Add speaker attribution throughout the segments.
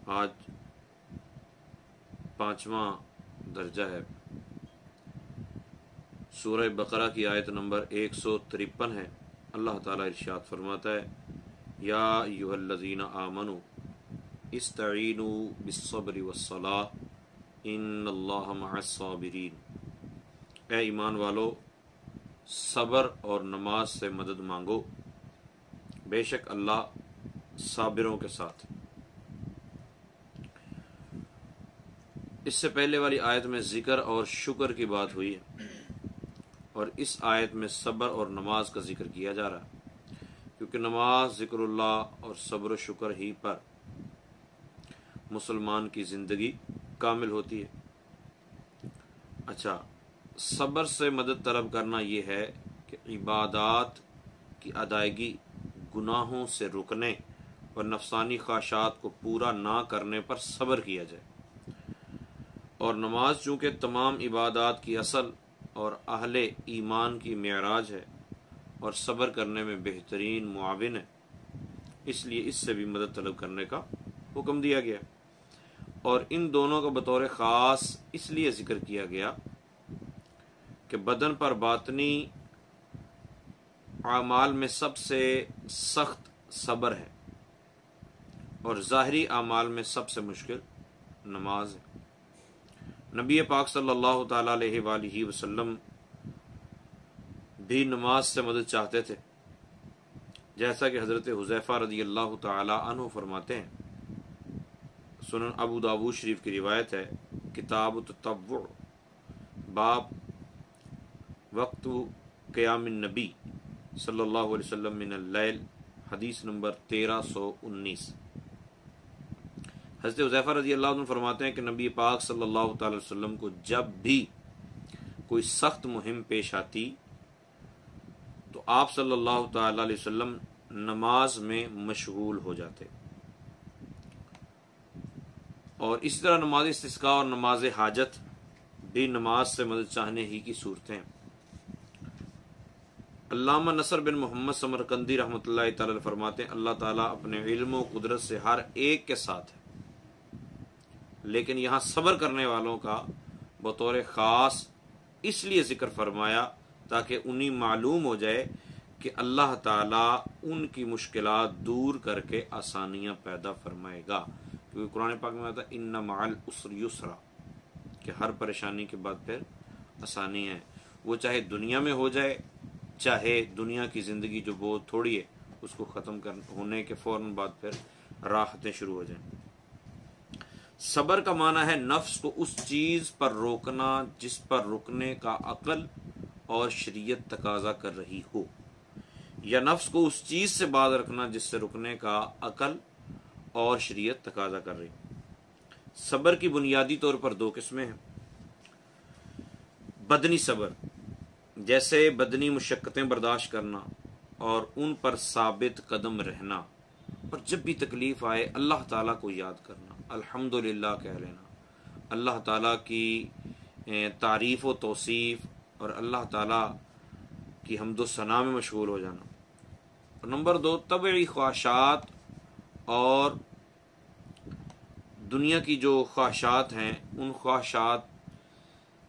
Speaker 1: आज 5वां दर्जा है। सूरह बकरा की आयत नंबर 153 है। अल्लाह ताला इरशाद फरमाता है, या अय्युहल्लज़ीना आमनू इस्तईनु बिस्सब्रि वस्सलाह इन्नल्लाहा मअस्साबिरीन। ए ईमान वालो, सब्र और नमाज से मदद मांगो, बेशक अल्लाह साबिरों के साथ। इससे पहले वाली आयत में जिक्र और शुक्र की बात हुई है और इस आयत में सब्र और नमाज का जिक्र किया जा रहा है, क्योंकि नमाज जिक्रुल्लाह और सब्र शुक्र ही पर मुसलमान की जिंदगी कामिल होती है। अच्छा, सब्र से मदद तलब करना यह है कि इबादत की अदायगी, गुनाहों से रुकने और नफसानी ख्वाहिशात को पूरा ना करने पर सब्र किया जाए। और नमाज चूँकि तमाम इबादत की असल और अहले ईमान की मेराज है और सब्र करने में बेहतरीन मुआविन है, इसलिए इससे भी मदद तलब करने का हुक्म दिया गया। और इन दोनों का बतौर ख़ास इसलिए जिक्र किया गया कि बदन पर बातनी आमाल में सबसे सख्त सब्र है और ज़ाहिरी आमाल में सबसे मुश्किल नमाज है। नबी पाक सल्लल्लाहु ताला अलैहि वसल्लम भी नमाज से मदद चाहते थे, जैसा कि हज़रत हुज़ैफ़ा रज़ियल्लाहु ताला अन्हु फरमाते हैं। सुनन अबू दाऊद शरीफ की रिवायत है, किताब ततव्वुअ, बाब वक्तु क़ियामिन नबी सल्लल्लाहु अलैहि वसल्लम मिनल लैल, हदीस नंबर 1319। हज़रत हुज़ैफ़ा रज़ियल्लाहु अन्हु फरमाते हैं कि नबी पाक सल्लल्लाहु अलैहि वसल्लम को जब भी कोई सख्त मुहिम पेश आती तो आप सल्लल्लाहु अलैहि वसल्लम नमाज में मशगूल हो जाते। और इसी तरह नमाज इस्तिस्का और नमाज हाजत भी नमाज से मदद चाहने ही की सूरतें। अल्लामा नसर बिन मोहम्मद समरकंदी रहमतुल्लाहि तआला फरमाते हैं, अल्लाह ताला अपने इल्म और कुदरत से हर एक के साथ है, लेकिन यहाँ सब्र करने वालों का बतौर ख़ास इसलिए जिक्र फरमाया ताकि उन्हें मालूम हो जाए कि अल्लाह ताला उनकी मुश्किलात दूर करके आसानियाँ पैदा फरमाएगा। क्योंकि कुरान पाक में आता है, इन्ना मअल उसरि युसरा, कि हर परेशानी के बाद फिर आसानी है। वो चाहे दुनिया में हो जाए, चाहे दुनिया की ज़िंदगी जो बहुत थोड़ी है उसको ख़त्म कर होने के फ़ौरन बाद फिर राहतें शुरू हो जाएं। सब्र का माना है नफ्स को उस चीज़ पर रोकना जिस पर रुकने का अकल और शरीयत तकाजा कर रही हो, या नफ्स को उस चीज़ से बाज रखना जिससे रुकने का अकल और शरीयत तकाजा कर रही। सब्र की बुनियादी तौर पर दो किस्में हैं। बदनी सब्र, जैसे बदनी मुशक्क़तें बर्दाश्त करना और उन पर साबित कदम रहना, और जब भी तकलीफ आए अल्लाह ताला को याद करना, अल्हम्दुलिल्लाह कह लेना, अल्लाह ताला की तारीफ़ व तौसीफ़ और अल्लाह ताला की हम्दो सना में मशगूल हो जाना। और नंबर दो, तबई ख्वाहिशात और दुनिया की जो ख्वाहिशात हैं उन ख्वाहिशात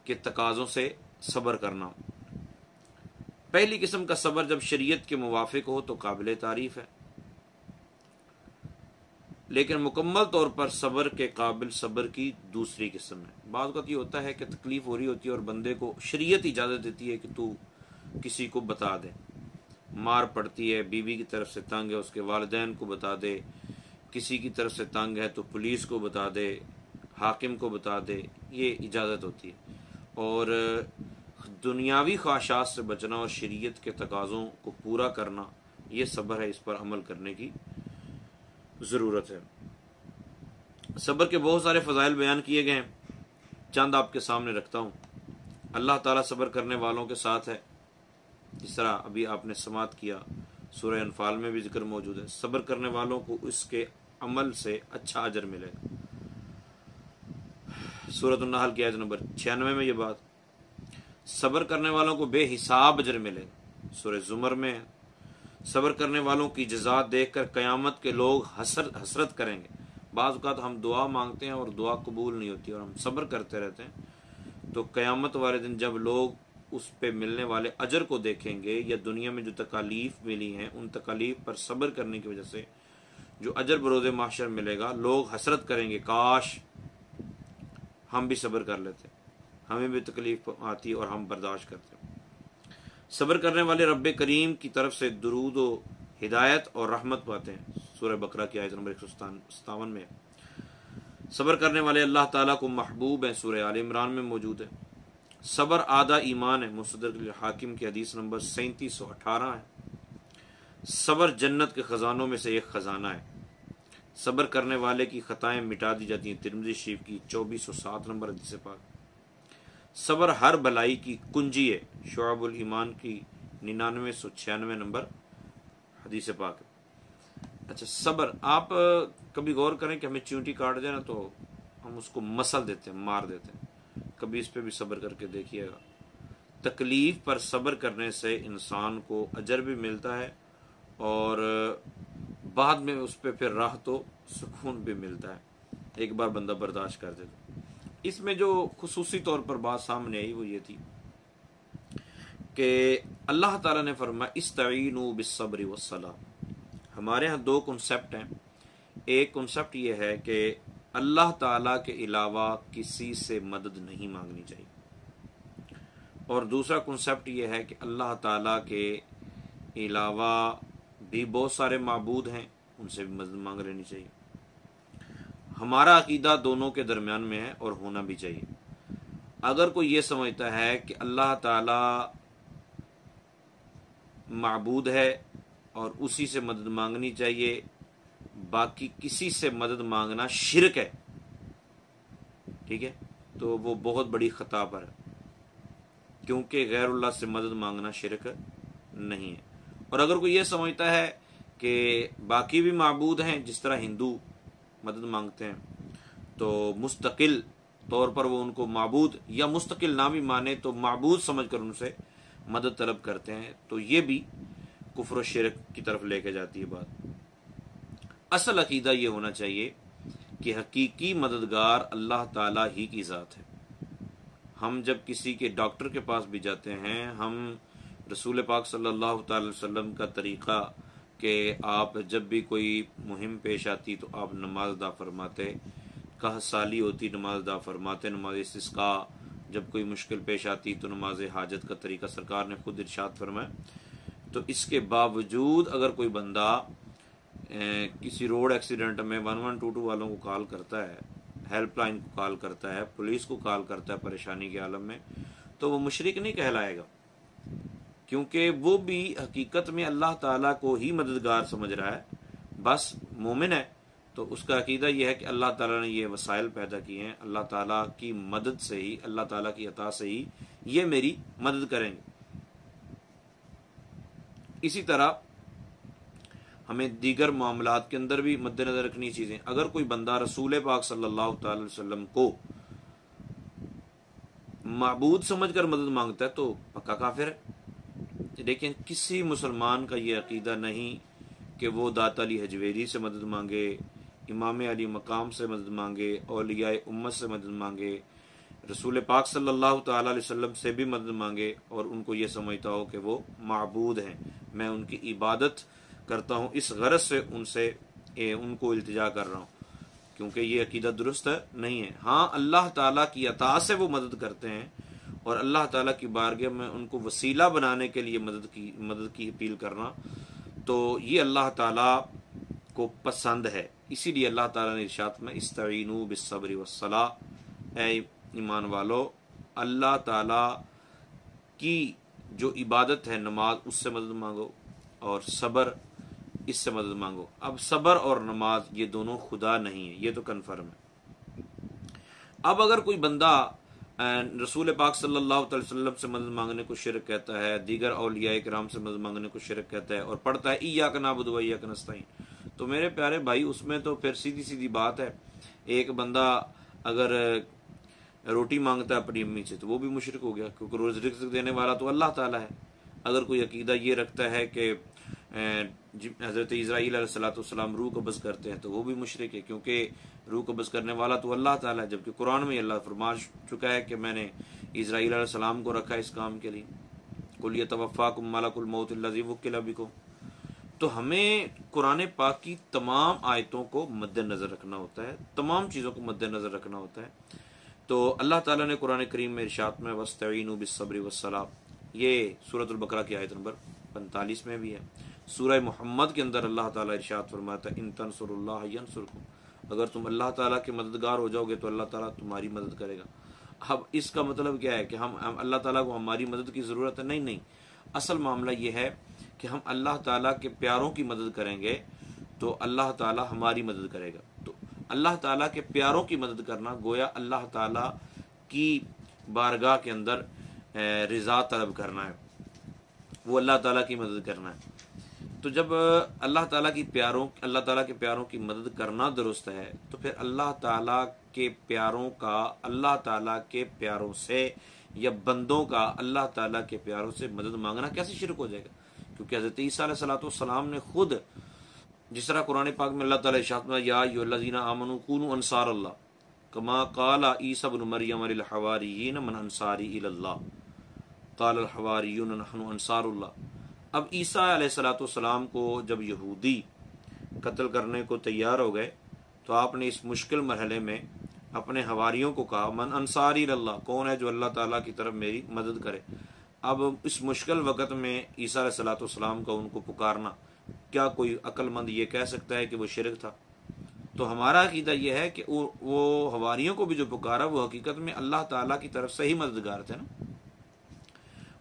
Speaker 1: के तकाज़ों से सब्र करना। पहली किस्म का सब्र जब शरीयत के मुवाफिक हो तो काबिल तारीफ़ है, लेकिन मुकम्मल तौर पर सब्र के काबिल सब्र की दूसरी किस्म है। बात ये होता है कि तकलीफ हो रही होती है और बंदे को शरीयत इजाज़त देती है कि तू किसी को बता दे, मार पड़ती है, बीवी की तरफ से तंग है उसके वालिदैन को बता दे, किसी की तरफ से तंग है तो पुलिस को बता दे, हाकिम को बता दे, ये इजाज़त होती है। और दुनियावी ख्वाहिशात से बचना और शरीयत के तकाज़ों को पूरा करना, ये सब्र है, इस पर अमल करने की ज़रूरत है। सब्र के बहुत सारे फ़ज़ाइल बयान किए गए हैं, चंद आपके सामने रखता हूँ। अल्लाह ताला सब्र करने वालों के साथ है, जिस तरह अभी आपने समात किया, सूरह अनफाल में भी जिक्र मौजूद है। सब्र करने वालों को इसके अमल से अच्छा अजर मिलेगा। सूरह अन-नहल की आयत नंबर 96 में ये बात, सब्र करने वालों को बेहिसाब अजर मिलेगा। सूरह ज़ुमर में सब्र करने वालों की जज़ा देखकर क़यामत के लोग हसरत करेंगे, बाज़ औक़ात हम दुआ मांगते हैं और दुआ कबूल नहीं होती और हम सब्र करते रहते हैं, तो क़यामत वाले दिन जब लोग उस पे मिलने वाले अजर को देखेंगे या दुनिया में जो तकालीफ मिली हैं उन तकालीफ पर सब्र करने की वजह से जो अजर बरोज़े महशर मिलेगा, लोग हसरत करेंगे काश हम भी सब्र कर लेते, हमें भी तकलीफ आती और हम बर्दाश्त करते। सब्र करने वाले रब्ब करीम की तरफ से दुरूद व हिदायत और रहमत पाते हैं। सूरह बकरा की आयत नंबर 157 में सब्र करने वाले अल्लाह ताला को महबूब हैं। सूरह आल इमरान में मौजूद है। सब्र आधा ईमान है। मुसद्दक़ हाकिम की हदीस नंबर 3718 है। सब्र जन्नत के खजानों में से एक खजाना है। सब्र करने वाले की खताएं मिटा दी जाती हैं। तिरमिज़ी शरीफ की 2407 नंबर हदीस पाक। सब्र हर भलाई की कुंजी है। शुअबुल ईमान की 9996 नंबर हदीस पाक। अच्छा, सब्र, आप कभी गौर करें कि हमें चींटी काट जाए ना तो हम उसको मसल देते हैं, मार देते हैं। कभी इस पे भी सब्र करके देखिएगा। तकलीफ पर सब्र करने से इंसान को अजर भी मिलता है और बाद में उस पर फिर राहत तो सुकून भी मिलता है, एक बार बंदा बर्दाश्त कर दे तो। इसमें जो खुसूसी तौर पर बात सामने आई वो ये थी कि अल्लाह ताला ने फरमाया इस्तईनु बिस्सब्रि वस्सलाह। हमारे यहाँ दो कॉन्सेप्ट हैं। एक कॉन्सेप्ट ये है कि अल्लाह ताला के अलावा किसी से मदद नहीं मांगनी चाहिए, और दूसरा कॉन्सेप्ट ये है कि अल्लाह ताला के अलावा भी बहुत सारे माबूद हैं, उनसे भी मदद मांग लेनी चाहिए। हमारा अकीदा दोनों के दरमियान में है और होना भी चाहिए। अगर कोई ये समझता है कि अल्लाह ताला माबूद है और उसी से मदद मांगनी चाहिए, बाकी किसी से मदद मांगना शिरक है, ठीक है, तो वो बहुत बड़ी खता पर है, क्योंकि गैरुल्लाह से मदद मांगना शिरक नहीं है। और अगर कोई ये समझता है कि बाकी भी माबूद हैं, जिस तरह हिंदू मदद मांगते हैं, तो मुस्तकिल तौर पर वो उनको माबूद या मुस्तकिल ना भी माने तो माबूद समझकर उनसे मदद तलब करते हैं, तो ये भी कुफ्र और शिरक की तरफ लेके जाती है बात। असल अकीदा ये होना चाहिए कि हकीकी मददगार अल्लाह ताला ही की ज़ात है। हम जब किसी के डॉक्टर के पास भी जाते हैं, हम रसूल पाक सल्लल्लाहु अलैहि वसल्लम का तरीक़ा कि आप जब भी कोई मुहिम पेश आती तो आप नमाज अदा फरमाते, कह साली होती नमाज अदा फरमाते, नमाज इस्तिस्का, जब कोई मुश्किल पेश आती तो नमाज हाजत का तरीका सरकार ने खुद इरशाद फरमाया। तो इसके बावजूद अगर कोई बंदा किसी रोड एक्सीडेंट में 1122 वालों को कॉल करता है, हेल्पलाइन को कॉल करता है, पुलिस को कॉल करता है परेशानी के आलम में, तो वो मुशरिक नहीं कहलाएगा, क्योंकि वो भी हकीकत में अल्लाह ताला को ही मददगार समझ रहा है। बस मोमिन है तो उसका अकीदा यह है कि अल्लाह ताला ने ये वसाइल पैदा किए हैं, अल्लाह ताला की मदद से ही, अल्लाह ताला की अता से ही ये मेरी मदद करेंगे। इसी तरह हमें दीगर मामलात के अंदर भी मद्देनजर रखनी चीजें। अगर कोई बंदा रसूल पाक सल्लल्लाहु अलैहि वसल्लम को माबूद समझकर मदद मांगता है तो पक्का काफिर है। लेकिन किसी मुसलमान का ये अकीदा नहीं कि वो दाता अली हजवेरी से मदद मांगे, इमाम अली मकाम से मदद मांगे, औलिया उम्मत से मदद मांगे, रसूल पाक सल्लल्लाहु अलैहि वसल्लम से भी मदद मांगे और उनको ये समझता हो कि वो माबूद हैं, मैं उनकी इबादत करता हूँ, इस गरज से उनसे उनको इल्तिजा कर रहा हूँ, क्योंकि ये अकीदा दुरुस्त नहीं है। हाँ, अल्लाह ताला की अता से वो मदद करते हैं और अल्लाह ताला की बारगाह में उनको वसीला बनाने के लिए मदद की अपील करना, तो ये अल्लाह ताला को पसंद है। इसीलिए अल्लाह ताला ने इरशाद में इस्तईनु बिस्सब्रि वस्सलाह, ऐ ईमान वालो अल्लाह ताला की जो इबादत है नमाज, उससे मदद मांगो और सब्र, इससे मदद मांगो। अब सब्र और नमाज ये दोनों खुदा नहीं है, ये तो कन्फर्म है। अब अगर कोई बंदा रसूल पाक सल्लल्लाहु अलैहि वसल्लम से मदद मांगने को शिरक कहता है, दीगर औलिया इकराम से मदद मांगने को शिरक कहता है और पढ़ता है इय्याका नअबुदु व इय्याका नस्तईन, तो मेरे प्यारे भाई उसमें तो फिर सीधी सीधी बात है, एक बंदा अगर रोटी मांगता है अपनी अम्मी से तो वो भी मुशरिक हो गया, क्योंकि रोज़ रिज़्क़ देने वाला तो अल्लाह ताला है। अगर कोई अकीदा ये रखता है कि हज़रत इज़राइल अलैहिस्सलाम रूह कब्ज़ करते हैं तो वो भी मुशरिक है, क्योंकि रूह कब्ज़ करने वाला तो अल्लाह ताला है, जबकि कुरान में अल्लाह फरमा चुका है कि मैंने इज़राइल अलैहिस्सलाम को रखा है इस काम के लिए, कुल यतवफ़्फ़ाकुम मलकुल मौत अल्लज़ी वुक्किला बिकुम। तो हमें कुरान पाक की तमाम आयतों को मद्देनज़र रखना होता है, तमाम चीज़ों को मद्देनज़र रखना होता है। तो अल्लाह ताला ने कुरान करीम में इरशाद में वस्तईनु बिस्सब्रि वस्सलाह, ये सूरह बकरा की आयत नंबर 45 में भी है। सूरह मोहम्मद के अंदर अल्लाह ताला इरशाद फरमाता है इन तंसुरुल्लाह यंसुरकुम, अगर तुम अल्लाह ताला के मददगार हो जाओगे तो अल्लाह ताला तुम्हारी मदद करेगा। अब इसका मतलब क्या है कि हम अल्लाह ताला को हमारी मदद की ज़रूरत है? नहीं नहीं, असल मामला ये है कि हम अल्लाह ताला के प्यारों की मदद करेंगे तो अल्लाह ताला हमारी मदद करेगा। तो अल्लाह ताला के प्यारों की मदद करना गोया अल्लाह ताला की बारगाह के अंदर रिज़ा तलब करना है, वो अल्लाह ताला की मदद करना है। तो जब अल्लाह ताला के प्यारों की मदद करना दुरुस्त है, तो फिर अल्लाह ताला के प्यारों का अल्लाह ताला के प्यारों से या बंदों का अल्लाह ताला के प्यारों से मदद मांगना कैसे शिरक हो जाएगा? क्योंकि हज़रत ईसा अलैहिस्सलाम ने खुद, जिस तरह कुरान पाक में अल्लाह ताला इरशाद फरमाता है या अय्युहल्लज़ीना आमनू कूनू अंसार अल्लाह कमा क़ाला ईसा इब्न मरियम लिल हवारियीन मन अंसारी इलल्लाह क़ालल हवारियून नहनु अंसारुल्लाह। अब ईसा अलैहिस्सलाम को जब यहूदी कत्ल करने को तैयार हो गए तो आपने इस मुश्किल मरहले में अपने हवारियों को कहा मन अंसारी इलल्लाह, कौन है जो अल्लाह ताला की तरफ मेरी मदद करे। अब इस मुश्किल वक़्त में ईसा अलैहिस्सलाम का उनको पुकारना, क्या कोई अक्लमंद ये कह सकता है कि वो शिरक था? तो हमारा अकीदा यह है कि वो हवारियों को भी जो पुकारा वो हकीकत में अल्लाह ताला की तरफ से ही मददगार थे ना।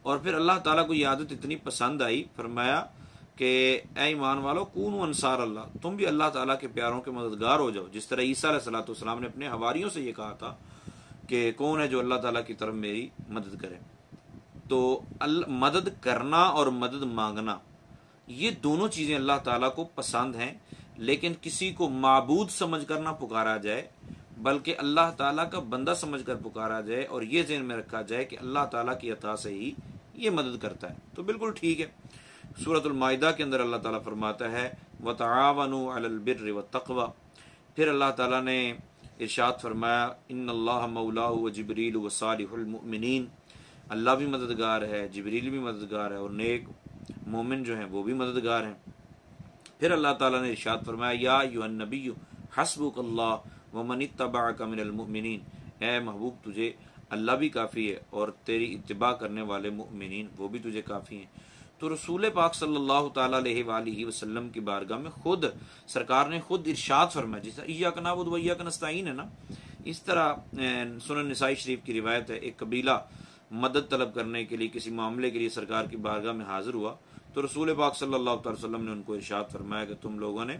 Speaker 1: और फिर अल्लाह ताला को ये आदत इतनी पसंद आई, फरमाया कि ऐ ईमान वालो कूनू अंसार अल्लाह, तुम भी अल्लाह ताला के प्यारों के मददगार हो जाओ। जिस तरह ईसा अलैहिस्सलाम ने अपने हवारियों से ये कहा था कि कौन है जो अल्लाह ताला की तरफ मेरी मदद करे। तो मदद करना और मदद मांगना ये दोनों चीज़ें अल्लाह ताला को पसंद हैं, लेकिन किसी को माबूद समझ कर ना पुकारा जाए, बल्कि अल्लाह ताला का बंदा समझ कर पुकारा जाए और ये ज़हन में रखा जाए कि अल्लाह ताला की अता से ही ये मदद करता है। तो बिल्कुल ठीक है। सूरतुल माइदा के अंदर अल्लाह ताला फरमाता है वतआवनु अलल बिर्रि वत्तक़वा, फिर अल्लाह ताला ने इरशाद फरमाया इन्नल्लाह मौलाहु व जिब्रील व सालिहुल मुमिनीन, अल्लाह भी मददगार है, जिब्रील भी मददगार है और नेक मोमिन जो हैं वो भी मददगार हैं। फिर अल्लाह ताला ने इरशाद फरमाया या अय्युहन नबिय्यु हस्बुकल्लाह व मन इत्तबअका मिनल मुमिनीन, ऐ महबूब तुझे अल्लाह भी काफ़ी है और तेरी इत्तिबा करने वाले मुमिनीन वो भी तुझे काफ़ी हैं। तो रसूल पाक सल्लल्लाहु ताला अलैहि वसल्लम की बारगाह में खुद सरकार ने खुद इरशाद फरमाया, जिस तरह इय्याका नअबुदु व इय्याका नस्तईन है ना, इस तरह सुनन निसाई शरीफ की रिवायत है, एक कबीला मदद तलब करने के लिए किसी मामले के लिए सरकार की बारगाह में हाजिर हुआ तो रसूल पाक सल्लल्लाहु अलैहि वसल्लम ने उनको इरशाद फरमाया कि तुम लोगों ने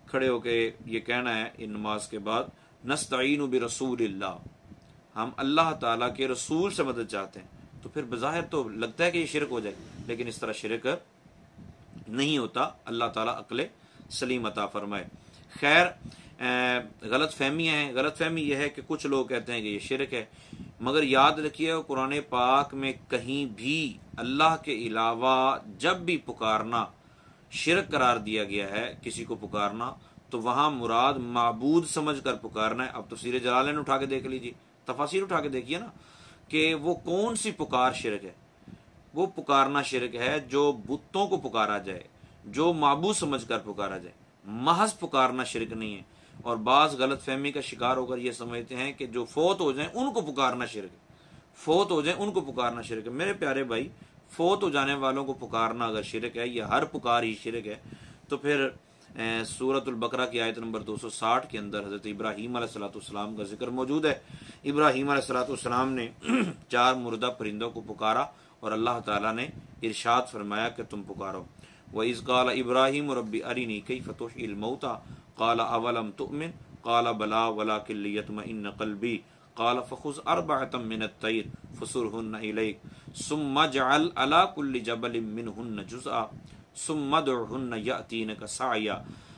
Speaker 1: खड़े होकर ये कहना है इन नमाज के बाद नस्तईनु बिरसूलिल्लाह, हम अल्लाह ताला के रसूल से मदद चाहते हैं। तो फिर बज़ाहिर तो लगता है कि ये शिरक हो जाए, लेकिन इस तरह शिरक नहीं होता। अल्लाह ताला अक्ल सलीम अता फरमाए। खैर गलत फहमियाँ हैं। गलत फहमी यह है कि कुछ लोग कहते हैं कि ये शिरक है, मगर याद रखिए कुरान पाक में कहीं भी अल्लाह के अलावा जब भी पुकारना शिरक करार दिया गया है, किसी को पुकारना, तो वहां मुराद माबूद समझ कर पुकारना है। अब तफसीर जलालैन उठा के देख लीजिए, तफासिर उठा के देखिए ना कि वो कौन सी पुकार शिरक है। वो पुकारना शिरक है जो बुतों को पुकारा जाए, जो माबूद समझ कर पुकारा जाए। महज पुकारना शिरक नहीं है। और बाज गलत फहमी का शिकार होकर ये समझते हैं कि जो फोत हो जाए उनको पुकारना शिरक है, फोत हो जाए उनको पुकारना शिरक है। मेरे प्यारे भाई, फोत हो जाने वालों को पुकारना अगर शिरक है, या हर पुकार ही शिरक है, तो फिर सूरतुल बकरा की आयत नंबर 260 के अंदर हज़रत इब्राहीम अलैहिस्सलाम का जिक्र मौजूद है। इब्राहीम अलैहिस्सलाम ने 4 मुर्दा परिंदों को पुकारा और अल्लाह ताला ने इरशाद फरमाया कि तुम पुकारो। व इज़ क़ाल इब्राहीम रब्बी अरिनी कैफ़ तुह्यिल मौता क़ाल अवलम तुअमिन क़ाल बला वलाकिन लियत्मइन्न क़ल्बी क़ाल फ़ख़ुज़ अर्बअतम मिनत तैर फ़सुरहुन्न इलैक सुम्मा जअल अला कुल्लि जबलिन मिनहुन्न जुज़अ सुम्मा दुअहुन्न यअतीनका साया।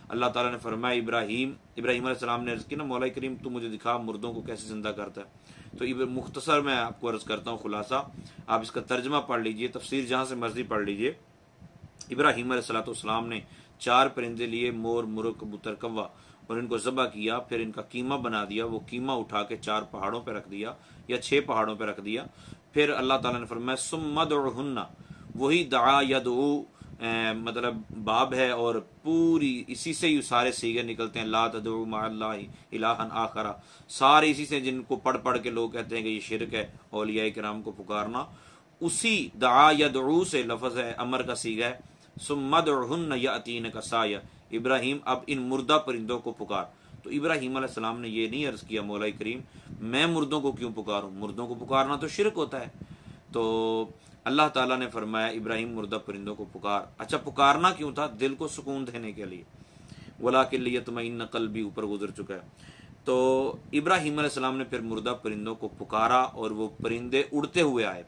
Speaker 1: अल्लाह ताला ने फरमाया इब्राहीम अलैहिस्सलाम ने अर्ज़ की ना मौला करीम तू मुझे दिखा मुर्दों को कैसे जिंदा करता है। तो मुख्तसर मैं आपको अर्ज़ करता हूँ खुलासा, आप इसका तर्जमा पढ़ लीजिए, तफसीर जहाँ से मर्जी पढ़ लीजिए। इब्राहीम अलैहिस्सलाम ने 4 परिंदे लिए, मोर, मुर्ग, कबूतर, कौवा, और इनको ज़बह किया, फिर इनका कीमा बना दिया। वो कीमा उठा के 4 पहाड़ों पर रख दिया या 6 पहाड़ों पर रख दिया। फिर अल्लाह ताला ने फरमाया सुम्मा दुउहुन्ना, वही दआ यदऊ मतलब बाब है, और पूरी इसी से ही सारे सीगे निकलते हैं। ला तदउ मअल्लाहि इलाहन आखरा, सारे इसी से, जिनको पढ़ पढ़ के लोग कहते हैं कि ये शिरक है औलिया किराम को पुकारना, उसी दआ यदऊ से लफ्ज़ है, अमर का सीगा है। सुम्मा दुउहुन्ना यातीन का साया, इब्राहिम अब इन मुर्दा परिंदों को पुकार। तो इब्राहिम अलैहिस्सलाम ने ये नहीं अर्ज किया मौला करीम मैं मुर्दों को क्यों पुकारूं, मुर्दों को पुकारना तो शिरक होता है। तो अल्लाह ताला ने फरमाया इब्राहिम मुर्दा परिंदों को पुकार। अच्छा, पुकारना क्यों था? दिल को सुकून देने के लिए। वलाकिन लियतमइन्न क़ल्बी ऊपर गुजर चुका है। तो इब्राहिम अलैहिस्सलाम ने फिर मुर्दा परिंदों को पुकारा और वो परिंदे उड़ते हुए आए।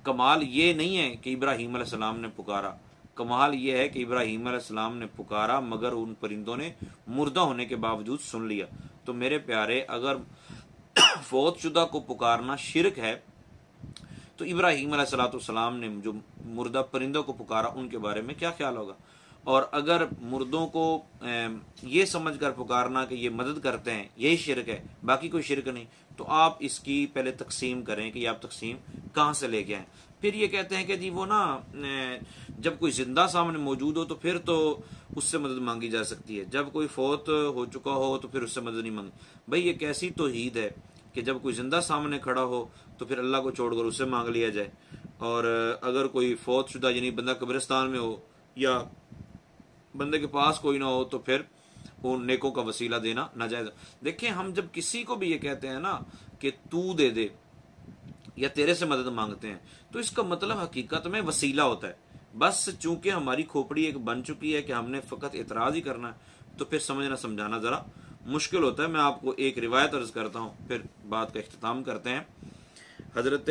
Speaker 1: कमाल ये नहीं है कि इब्राहिम अलैहिस्सलाम ने पुकारा, कमाल ये है कि इब्राहिम अलैहिस्सलाम ने पुकारा मगर उन परिंदों ने मुर्दा होने के बावजूद सुन लिया। तो मेरे प्यारे, अगर फौतशुदा को पुकारना शिरक है तो इब्राहिम अलैहिस्सलाम ने जो मुर्दा परिंदों को पुकारा उनके बारे में क्या ख्याल होगा। और अगर मुर्दों को ये समझकर पुकारना कि ये मदद करते हैं यही शिरक है, बाकी कोई शिरक नहीं, तो आप इसकी पहले तकसीम करें कि आप तकसीम कहाँ से लेके आए। फिर ये कहते हैं कि जी वो ना जब कोई जिंदा सामने मौजूद हो तो फिर तो उससे मदद मांगी जा सकती है, जब कोई फौत हो चुका हो तो फिर उससे मदद नहीं मांगी। भाई ये कैसी तौहीद है कि जब कोई जिंदा सामने खड़ा हो तो फिर अल्लाह को छोड़कर उससे मांग लिया जाए, और अगर कोई फौत शुदा यानी बंदा कब्रिस्तान में हो या बंदे के पास कोई ना हो तो फिर उन नेकों का वसीला देना नाजायज। देखिए, हम जब किसी को भी ये कहते हैं ना कि तू दे दे या तेरे से मदद मांगते हैं, तो इसका मतलब हकीकत में वसीला होता है। बस चूंकि हमारी खोपड़ी एक बन चुकी है कि हमने फ़कत इतराज़ ही करना है, तो फिर समझना समझाना ज़रा मुश्किल होता है। मैं आपको एक रिवायत अर्ज करता हूँ, फिर बात का इख्तिताम करते हैं। हजरत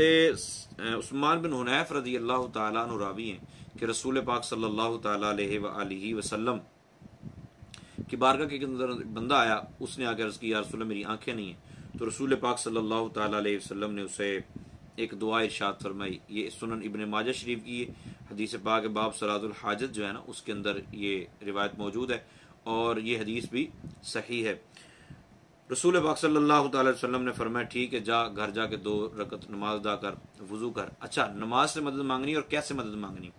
Speaker 1: उस्मान बिन हुनैफ रज़ी अल्लाह ताला अन्हु रावी हैं कि रसूल पाक सल्लल्लाहु ताला अलैहि वसल्लम की बारगाह के अंदर बंदा आया, उसने आकर अर्ज की या रसूल मेरी आंखें नहीं हैं। तो रसूल पाक सल्लल्लाहु ताला अलैहि वसल्लम ने उसे एक दुआ इरशाद फरमाई। ये सुनन इब्ने माजा शरीफ की हदीस पाक बाब सलातुल हाजत जो है ना, उसके अंदर ये रिवायत मौजूद है और ये हदीस भी सही है। रसूल पाक सल्लल्लाहु अलैहि वसल्लम ने फरमाया ठीक है, जा घर जाके 2 रकत नमाज अदा कर, वुजू कर। अच्छा, नमाज से मदद मांगनी और कैसे मदद मांगनी?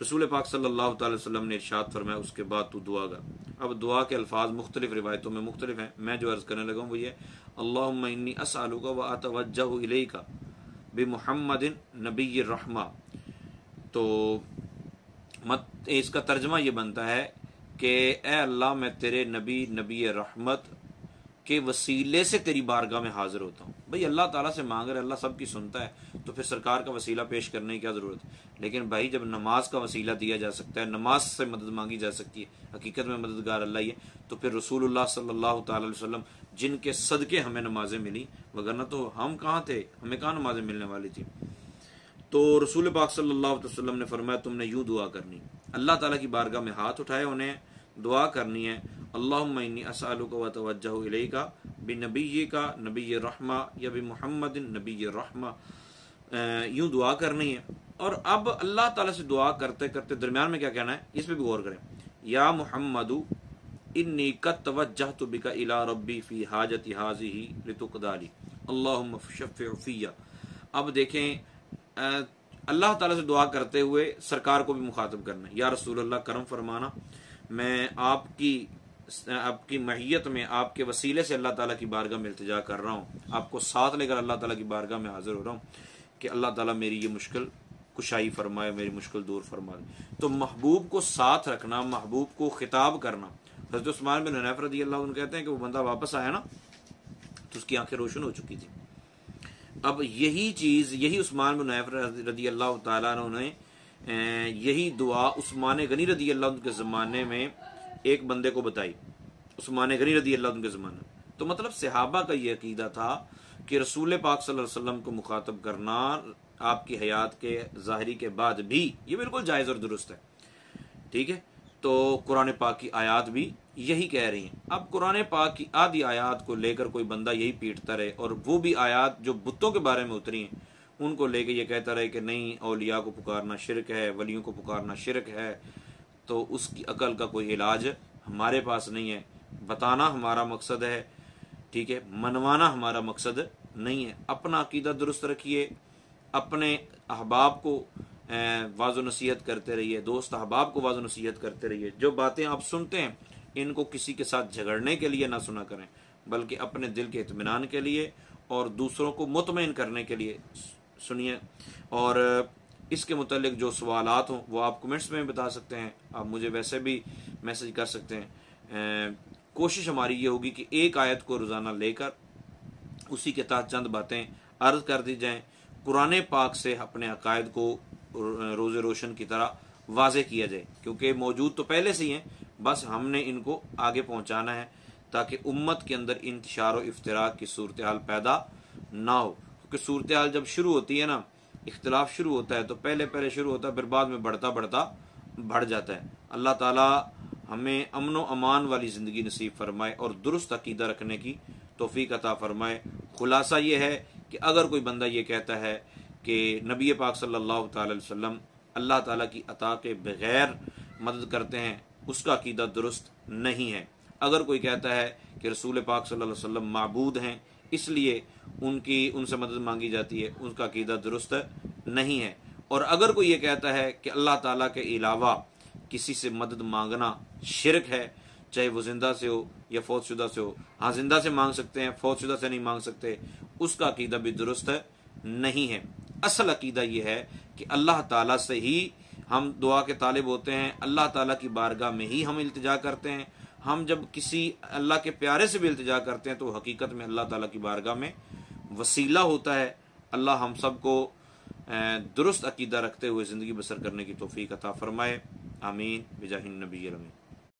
Speaker 1: रसूल पाक सल्लल्लाहु अलैहि वसल्लम ने इरशाद फरमाया उसके बाद तू दुआ कर। अब दुआ के अल्फाज मुख्तलिफ रिवायतों में मुख्तलिफ हैं, मैं जो अर्ज करने लगा हूँ वो ये, अल्लाहुम्मा इन्नी असअलुका व अतवज्जहु इलैका बिमुहम्मदिन नबिय्यिर रहमा। तो इसका तर्जमा ये बनता है कि ए अल्लाह, मैं तेरे नबी रहमत के वसीले से तेरी बारगाह में हाजिर होता हूँ। भाई अल्लाह ताला से मांग रहे, अल्लाह सबकी सुनता है, तो फिर सरकार का वसीला पेश करने की क्या ज़रूरत है। लेकिन भाई जब नमाज का वसीला दिया जा सकता है, नमाज से मदद मांगी जा सकती है, हकीकत में मददगार अल्लाह ही है, तो फिर रसूलुल्लाह सल्लल्लाहु अलैहि वसल्लम जिनके सदके हमें नमाजें मिली, वगरना तो हम कहाँ थे, हमें कहाँ नमाजें मिलने वाली थी। तो रसूल पाक सल्लल्लाहु अलैहि वसल्लम ने फरमाया तुमने यूँ दुआ करनी, अल्लाह ताला की बारगाह में हाथ उठाए उन्हें दुआ करनी है, अल्लाहुम्मा इन्नी असअलुका व अतवज्जहु इलैका बिनबिय्यिका नबिय्यिर रहमा या बिमुहम्मदिन नबिय्यिर रहमा, यूं दुआ करनी है। और अब अल्लाह ताला से दुआ करते करते दरमियान में क्या कहना है, इस पे भी गौर करें। या मुहम्मदु इन्नी कद तवज्जहतु बिका इला रब्बी फी हाजती हाज़िही लितुक़दाली अल्लाहुम्मा फशफ़िअ फ़िय्या। अब देखें, अल्लाह ताला से दुआ करते हुए सरकार को भी मुखातब करना है, या रसूल अल्लाह करम फरमाना, मैं आपकी महियत में आपके वसीले से अल्लाह ताला की बारगाह में इल्तिजा कर रहा हूँ, आपको साथ लेकर अल्लाह ताला की बारगाह में हाजिर हो रहा हूँ कि अल्लाह ताला मेरी ये मुश्किल कुशाई फरमाए, मेरी मुश्किल दूर फरमाए। तो महबूब को साथ रखना, महबूब को खिताब करना। हज़रत उस्मान बिन हुनैफ रज़ी अल्लाह अन्हु कहते हैं कि वो बंदा वापस आया ना तो उसकी आंखें रोशन हो चुकी थी। अब यही चीज़, यही उस्मान बिन हुनैफ रज़ी अल्लाह तआला अन्हु ने यही दुआ उस्मान गनी रज़ी अल्लाह अन्हु के ज़माने में एक बंदे को बताई, उस्मान गनी रज़ी अल्लाह अन्हु के ज़माने। तो मतलब सहाबा का ये अकीदा था कि रसूल पाक सल्लल्लाहु अलैहि वसल्लम को मुखातब करना आपकी हयात के ज़ाहिरी के बाद भी ये बिल्कुल जायज़ और दुरुस्त है, ठीक है। तो कुरान पाक की आयत भी यही कह रही हैं। अब कुरान पाक की आधी आयत को लेकर कोई बंदा यही पीटता रहे, और वो भी आयत जो बुतों के बारे में उतरी हैं उनको लेकर ये कहता रहे कि नहीं, औलिया को पुकारना शिरक है, वलियों को पुकारना शिरक है, तो उसकी अकल का कोई इलाज हमारे पास नहीं है। बताना हमारा मकसद है, ठीक है, मनवाना हमारा मकसद नहीं है। अपना अकीदा दुरुस्त रखिए, अपने अहबाब को वाज़ो नसीहत करते रहिए, दोस्त अहबाब को वाज़ो नसीहत करते रहिए। जो बातें आप सुनते हैं इनको किसी के साथ झगड़ने के लिए ना सुना करें, बल्कि अपने दिल के इत्मीनान के लिए और दूसरों को मुतमईन करने के लिए सुनिए। और इसके मुतालिक जो सवालात हों वो आप कमेंट्स में बता सकते हैं, आप मुझे वैसे भी मैसेज कर सकते हैं। कोशिश हमारी ये होगी कि एक आयत को रोज़ाना लेकर उसी के तहत चंद बातें अर्ज कर दी जाएं, कुरान पाक से अपने अकायद को रोज़े रोशन की तरह वाज़े किया जाए, क्योंकि मौजूद तो पहले से ही हैं, बस हमने इनको आगे पहुंचाना है ताकि उम्मत के अंदर इंतशार और इफ्तिराक की सूरत हाल पैदा ना हो। क्योंकि सूरत हाल जब शुरू होती है ना, इख्तिलाफ शुरू होता है तो पहले पहले शुरू होता है, फिर बाद में बढ़ता बढ़ता बढ़ जाता है। अल्लाह ताला हमें अमन व अमान वाली ज़िंदगी नसीब फरमाए और दुरुस्त अकीदा रखने की तौफीक अता फरमाए। खुलासा ये है कि अगर कोई बंदा ये कहता है कि नबी पाक सल्लल्लाहु अलैहि वसल्लम अल्लाह ताला की अता के बगैर मदद करते हैं, उसका अकीदा दुरुस्त नहीं है। अगर कोई कहता है कि रसूल पाक सल्लल्लाहु अलैहि वसल्लम माबूद हैं इसलिए उनसे मदद मांगी जाती है, उसका अकीदा दुरुस्त नहीं है। और अगर कोई ये कहता है कि अल्लाह ताला के अलावा किसी से मदद मांगना शिरक है, चाहे वो जिंदा से हो या फौतशुदा से हो, हाँ जिंदा से मांग सकते हैं, फौतशुदा से नहीं मांग सकते, उसका अकीदा भी दुरुस्त नहीं है। असल अकीदा ये है कि अल्लाह ताला से ही हम दुआ के तालिब होते हैं, अल्लाह ताला की बारगाह में ही हम इल्तिजा करते हैं। हम जब किसी अल्लाह के प्यारे से भी इल्तिजा करते हैं तो हकीकत में अल्लाह ताला की बारगाह में वसीला होता है। अल्लाह हम सबको दुरुस्त अकीदा रखते हुए ज़िंदगी बसर करने की तौफीक अता फरमाए। आमीन बिजाहिन नबी।